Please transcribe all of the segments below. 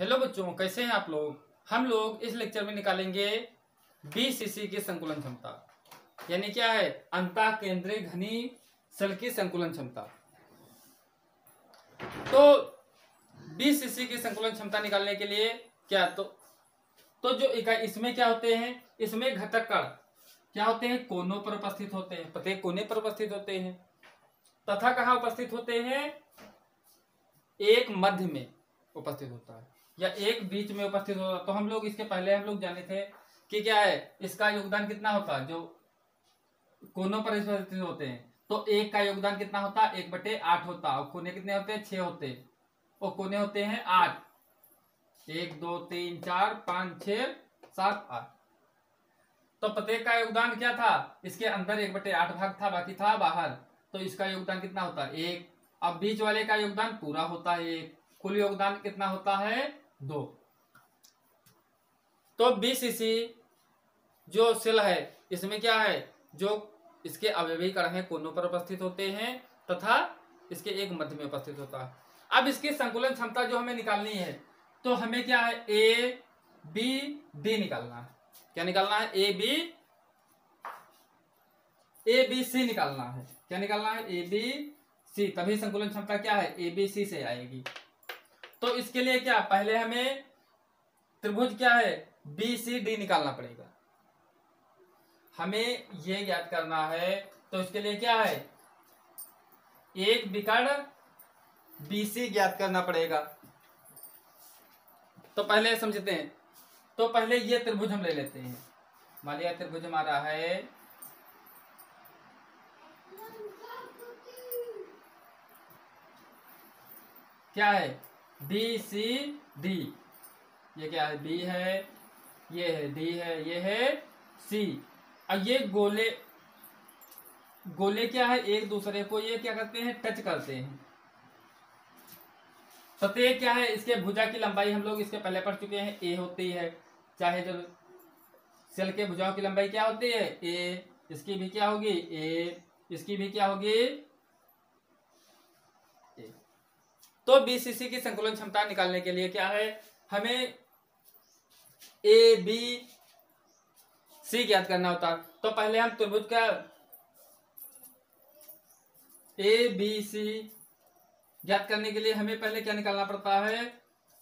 Hello बच्चों, कैसे हैं आप लोग। हम लोग इस लेक्चर में निकालेंगे बीसीसी की संकुलन क्षमता, यानी क्या है, अंतः केंद्रीय घनी शल की संकुलन क्षमता। तो बीसीसी की संकुलन क्षमता निकालने के लिए क्या तो जो इकाई इसमें क्या होते हैं, इसमें घटक कण क्या होते हैं, कोनों पर उपस्थित होते हैं, प्रत्येक कोने पर उपस्थित होते हैं तथा कहाँ उपस्थित होते हैं, एक मध्य में उपस्थित होता है या एक बीच में उपस्थित होता है। तो हम लोग इसके पहले हम लोग जाने थे कि क्या है, इसका योगदान कितना होता है, जो कोनों पर उपस्थित होते हैं तो एक का योगदान कितना होता है, 1/8 होता है। और कोने कितने होते हैं, 6 होते हैं और कोने होते हैं 8, 1 2 3 4 5 6 7 8। तो प्रत्येक का योगदान क्या था, इसके अंदर 1/8 भाग था, बाकी था बाहर। तो इसका योगदान कितना होता है, 1। अब बीच वाले का योगदान पूरा होता है 1। कुल योगदान कितना होता है, 2। तो बीसीसी जो शेल है, इसमें क्या है, जो इसके अवयवी कण हैं कोनों पर उपस्थित होते हैं तथा इसके एक मध्य में उपस्थित होता है। अब इसकी संकुलन क्षमता जो हमें निकालनी है, तो हमें क्या है, ए बी डी निकालना है। क्या निकालना है, ए बी सी निकालना है। क्या निकालना है, ए बी सी। तभी संकुलन क्षमता क्या है, ए बी सी से आएगी। तो इसके लिए क्या, पहले हमें त्रिभुज क्या है, बी सी डी निकालना पड़ेगा। हमें ये ज्ञात करना है, तो इसके लिए क्या है, एक विकर्ण बीसी ज्ञात करना पड़ेगा। तो पहले समझते हैं। तो पहले ये त्रिभुज हम ले लेते हैं। मान लिया त्रिभुज हमारा है क्या है, बी सी डी। ये क्या है, बी है, ये है डी है, ये है सी। अब ये गोले क्या है, एक दूसरे को ये क्या करते हैं, टच करते हैं। प्रत्येक क्या है, इसके भुजा की लंबाई हम लोग इसके पहले पढ़ चुके हैं, ए होती है। चाहे जो शेल के भुजाओं की लंबाई क्या होती है, ए। इसकी भी क्या होगी, ए। इसकी भी क्या होगी, ए। तो बीसीसी की संकुलन क्षमता निकालने के लिए क्या है, हमें ए बी सी ज्ञात करना होता। तो पहले हम त्रिभुज का ए बी सी ज्ञात करने के लिए हमें पहले क्या निकालना पड़ता है,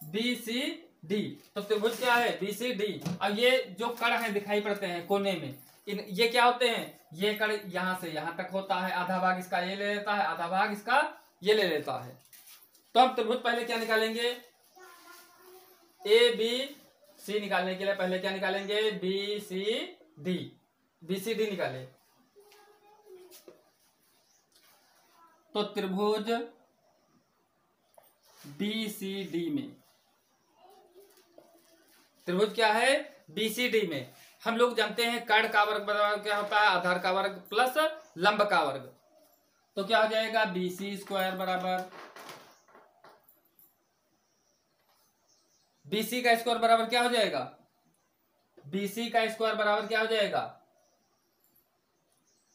बी सी डी। तो त्रिभुज क्या है, बी सी डी। अब ये जो कण है दिखाई पड़ते हैं कोने में, ये क्या होते हैं, ये कण यहां से यहां तक होता है। आधा भाग इसका ये ले लेता है, आधा भाग इसका ये ले लेता है। तो हम त्रिभुज पहले क्या निकालेंगे, ए बी सी निकालने के लिए पहले क्या निकालेंगे, B C D. B C D निकाले। तो त्रिभुज बीसीडी में, त्रिभुज क्या है, बीसीडी में हम लोग जानते हैं कर्ण का वर्ग बराबर क्या होता है, आधार का वर्ग प्लस लंब का वर्ग। तो क्या हो जाएगा, बीसी स्क्वायर बराबर, बीसी का स्क्वायर बराबर क्या हो जाएगा, बीसी का स्क्वायर बराबर क्या हो जाएगा,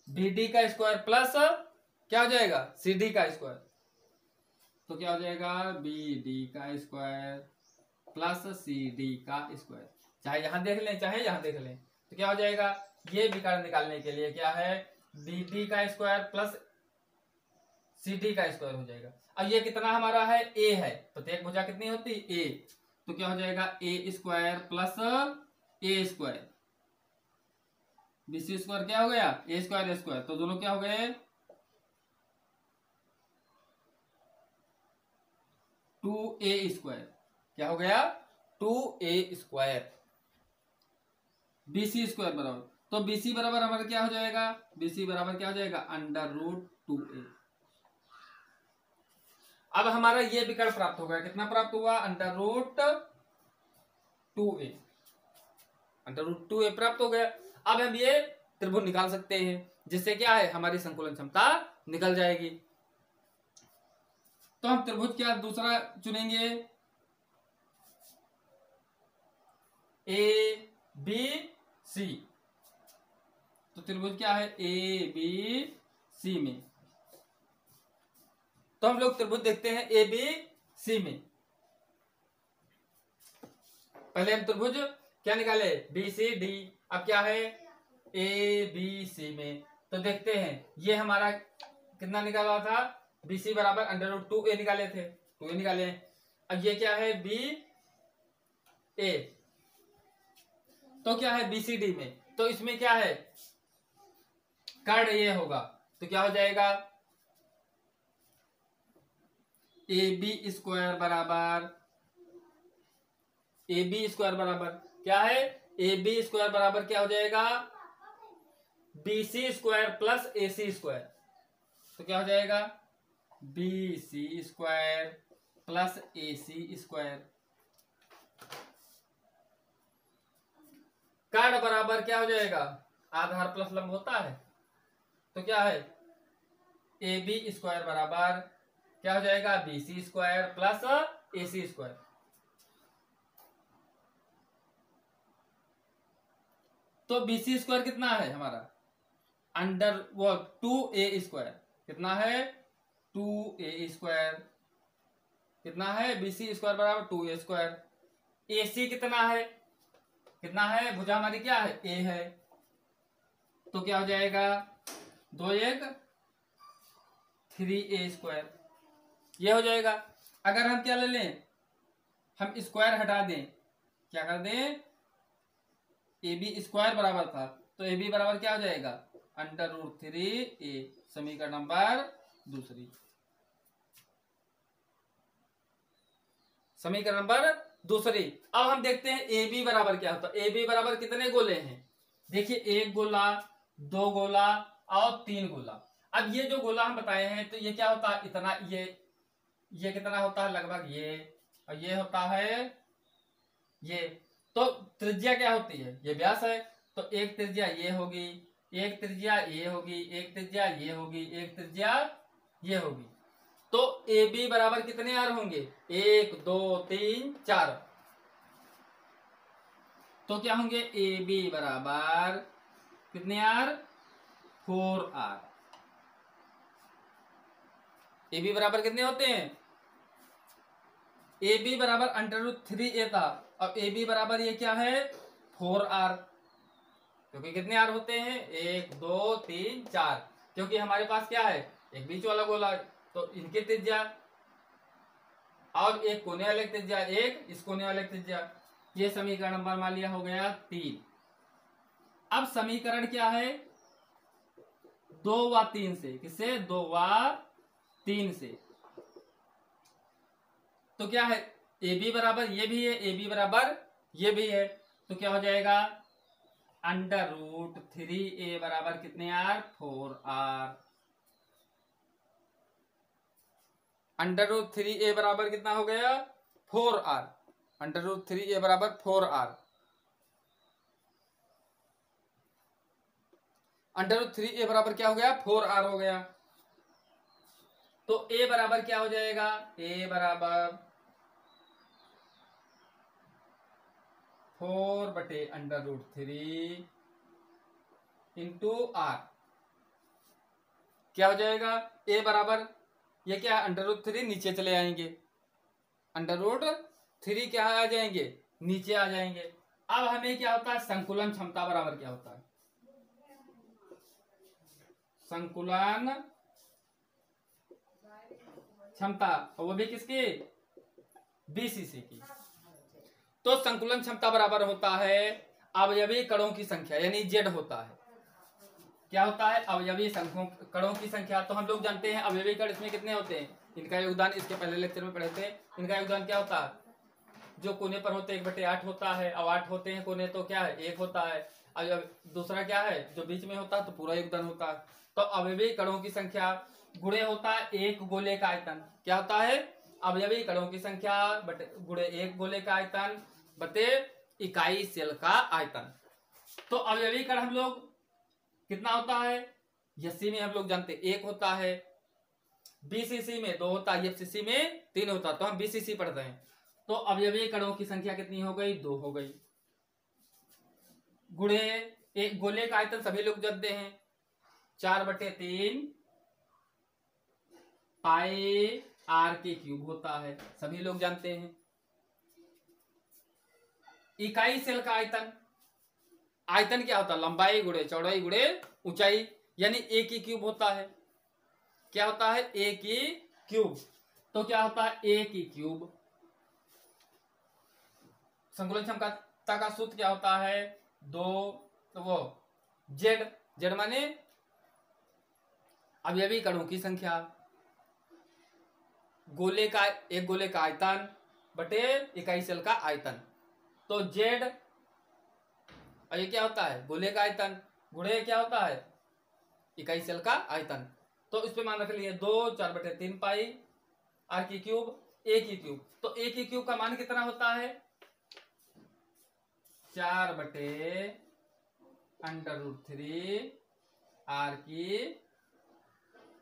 बीडी का स्क्वायर प्लस क्या हो जाएगा, सीडी का स्क्वायर। तो क्या हो जाएगा, बी डी का स्क्वायर प्लस सी डी का स्क्वायर। चाहे यहां देख लें चाहे यहां देख लें। तो क्या हो जाएगा, ये विकर्ण निकालने के लिए क्या है, बी डी का स्क्वायर प्लस सी डी का स्क्वायर हो जाएगा। अब ये कितना हमारा है, ए है। प्रत्येक भुजा कितनी होती, ए। तो क्या हो जाएगा, ए स्क्वायर प्लस ए स्क्वायर। बीसी स्क्वायर क्या हो गया, ए स्क्वायर स्क्वायर। तो दोनों क्या हो गए, 2a स्क्वायर। क्या हो गया, 2a स्क्वायर। बीसी स्क्वायर बराबर, तो बीसी बराबर हमारा क्या हो जाएगा, बीसी बराबर क्या हो जाएगा, √2a। अब हमारा ये विकर्ण प्राप्त हो गया, कितना प्राप्त हुआ, √2a। √2a प्राप्त हो गया। अब हम ये त्रिभुज निकाल सकते हैं, जिससे क्या है, हमारी संकुलन क्षमता निकल जाएगी। तो हम त्रिभुज क्या दूसरा चुनेंगे, ए बी सी। तो त्रिभुज क्या है, ए बी सी में। तो हम लोग त्रिभुज देखते हैं ए बी सी में। पहले हम त्रिभुज क्या निकाले, बी सी डी। अब क्या है, ए बी सी में, तो देखते हैं ये हमारा कितना निकाला था, बी सी बराबर √2a निकाले थे, 2a निकाले। अब ये क्या है, बी ए, तो क्या है बी सी डी में, तो इसमें क्या है, कर्ण ये होगा, तो क्या हो जाएगा, ए बी स्क्वायर बराबर, ए बी स्क्वायर बराबर क्या है, ए बी स्क्वायर बराबर क्या हो जाएगा, बी सी स्क्वायर प्लस ए सी स्क्वायर। तो क्या हो जाएगा, बी सी स्क्वायर प्लस ए सी स्क्वायर। कर्ण बराबर क्या हो जाएगा, आधार प्लस लंब होता है, तो क्या है, ए बी स्क्वायर बराबर क्या हो जाएगा, बी सी स्क्वायर प्लस ए सी स्क्वायर। तो बी सी स्क्वायर कितना है हमारा, अंडर वो 2a स्क्वायर, कितना है 2a स्क्वायर, कितना है बी सी स्क्वायर बराबर 2a स्क्वायर। ए सी कितना है, भुजा हमारी क्या है, ए है, तो क्या हो जाएगा, 2 1 3a स्क्वायर, ये हो जाएगा। अगर हम क्या ले लें, हम स्क्वायर हटा दें, क्या कर दें, ए बी स्क्वायर बराबर था, तो ए बी बराबर क्या हो जाएगा, √3a, समीकरण नंबर दूसरी, समीकरण नंबर दूसरी। अब हम देखते हैं ए बी बराबर क्या होता है, ए बी बराबर कितने गोले हैं, देखिए 1 गोला, 2 गोला और 3 गोला। अब ये जो गोला हम बताए हैं, तो ये क्या होता है, इतना, ये कितना होता है, लगभग ये, और ये होता है ये, तो त्रिज्या क्या होती है, ये व्यास है, तो एक त्रिज्या ये होगी, एक त्रिज्या ये होगी, एक त्रिज्या ये होगी, एक त्रिज्या ये होगी। तो ए बी बराबर कितने आर होंगे, 1 2 3 4, तो क्या होंगे, ए बी बराबर कितने आर, 4r। ए बी बराबर कितने होते हैं, ए बी बराबर √3a था, अब ए बी बराबर ये क्या है, 4r, क्योंकि कितने आर होते हैं, 1 2 3 4, क्योंकि हमारे पास क्या है, एक बीच वाला गोला, तो इनकी त्रिज्या और एक कोने वाले त्रिज्या, एक इस कोने वाले त्रिज्या। ये समीकरण नंबर मान लिया हो गया 3। अब समीकरण क्या है, 2 व 3 से, किससे, 2 व 3 से, तो क्या है, ए बी बराबर ये भी है, ए बी बराबर ये भी है, तो क्या हो जाएगा, √3a बराबर कितने आर, 4r। √3a बराबर कितना हो गया, 4r, √3a बराबर 4r, √3a बराबर क्या हो गया, 4r हो गया। तो a बराबर क्या हो जाएगा, a बराबर 4/√3 इंटू r, क्या हो जाएगा, a बराबर ये क्या है, √3 नीचे चले आएंगे, √3 क्या आ जाएंगे, नीचे आ जाएंगे। अब हमें क्या होता है, संकुलन क्षमता बराबर क्या होता है, संकुलन क्षमता, और वो भी किसकी, बीसीसी की। तो संकुलन क्षमता बराबर होता है अवयवी कणों की संख्या, यानी जेड होता है, क्या होता है, अवयवी कणों की संख्या। तो हम लोग जानते हैं अवयवी कण इसमें कितने होते हैं, इनका योगदान इसके पहले लेक्चर में पढ़े थे, इनका योगदान क्या होता है, जो कोने पर होते हैं 1/8 होता है, अब 8 होते हैं कोने, तो क्या है 1 होता है, और दूसरा क्या है जो बीच में होता है, तो पूरा योगदान होता है। तो अवयवी कणों की संख्या गुणे होता है एक गोले का आयतन, क्या होता है, अवयवी कणों की संख्या गुणे एक गोले का आयतन बटे इकाई सेल का आयतन। तो अवयवी कण हम लोग कितना होता है, एससी में हम लोग जानते 1 होता है, बीसीसी में 2 होता है, एफसीसी में 3 होता है, तो हम बीसीसी पढ़ते हैं। तो अवयवी कणों की संख्या कितनी हो गई, 2 हो गई, गुणे एक गोले का आयतन सभी लोग जानते हैं 4/3 पाई r के क्यूब होता है, सभी लोग जानते हैं। इकाई सेल का आयतन, आयतन क्या होता है? लंबाई गुणे चौड़ाई गुणे ऊंचाई, यानी ए की क्यूब होता है। क्या होता है? ए की क्यूब। तो क्या होता है? ए की क्यूब। संकुलन क्षमता का सूत्र क्या होता है? दो वो जेड, जेड माने अवयवी कणों की संख्या, गोले का एक गोले का आयतन बटे इकाई सेल का आयतन। तो जेड, और ये क्या होता है? गोले का आयतन गुणे क्या होता है? इकाई सेल का आयतन। तो इस पे मान रख लिए 2/4/3 पाई आर की क्यूब ए की क्यूब। तो ए की क्यूब का मान कितना होता है? 4/√3 आर की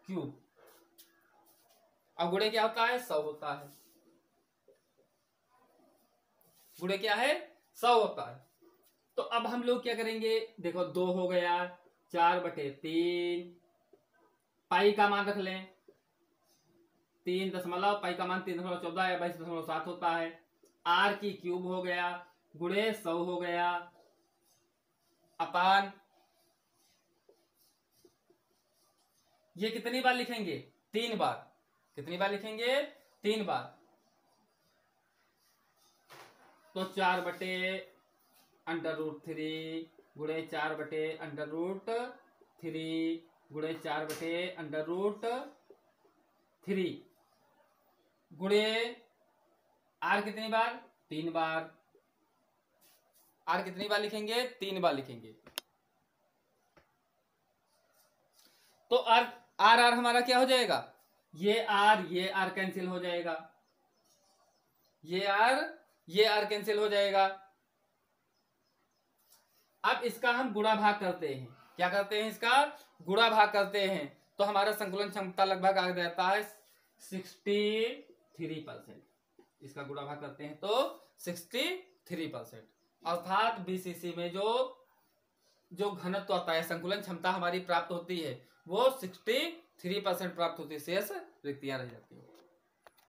क्यूब। अब गुणे क्या होता है? 100 होता है। गुणे क्या है? 100 होता है। तो अब हम लोग क्या करेंगे? देखो 2 हो गया, 4/3 पाई का मान रख लें 3 दशमलव, पाई का मान 3.14 या 22.7 होता है। आर की क्यूब हो गया गुणे 100 हो गया अपान, ये कितनी बार लिखेंगे? 3 बार। कितनी बार लिखेंगे? 3 बार। तो 4/√3 गुणे 4/√3 गुणे 4/√3 गुणे आर कितनी बार? 3 बार। आर कितनी बार लिखेंगे? 3 बार लिखेंगे। तो आर आर आर हमारा क्या हो जाएगा? ये आर कैंसिल हो जाएगा, ये आर कैंसिल हो जाएगा। अब इसका हम गुणा भाग करते हैं। क्या करते हैं? इसका गुणा भाग करते हैं। तो हमारा संकुलन क्षमता लगभग आ जाता है 63%। इसका गुणा भाग करते हैं तो 63%। अर्थात बीसीसी में जो घनत्व आता है, संकुलन क्षमता हमारी प्राप्त होती है, वो 63% प्राप्त होती है। शेष रिक्तियां रह जाती है।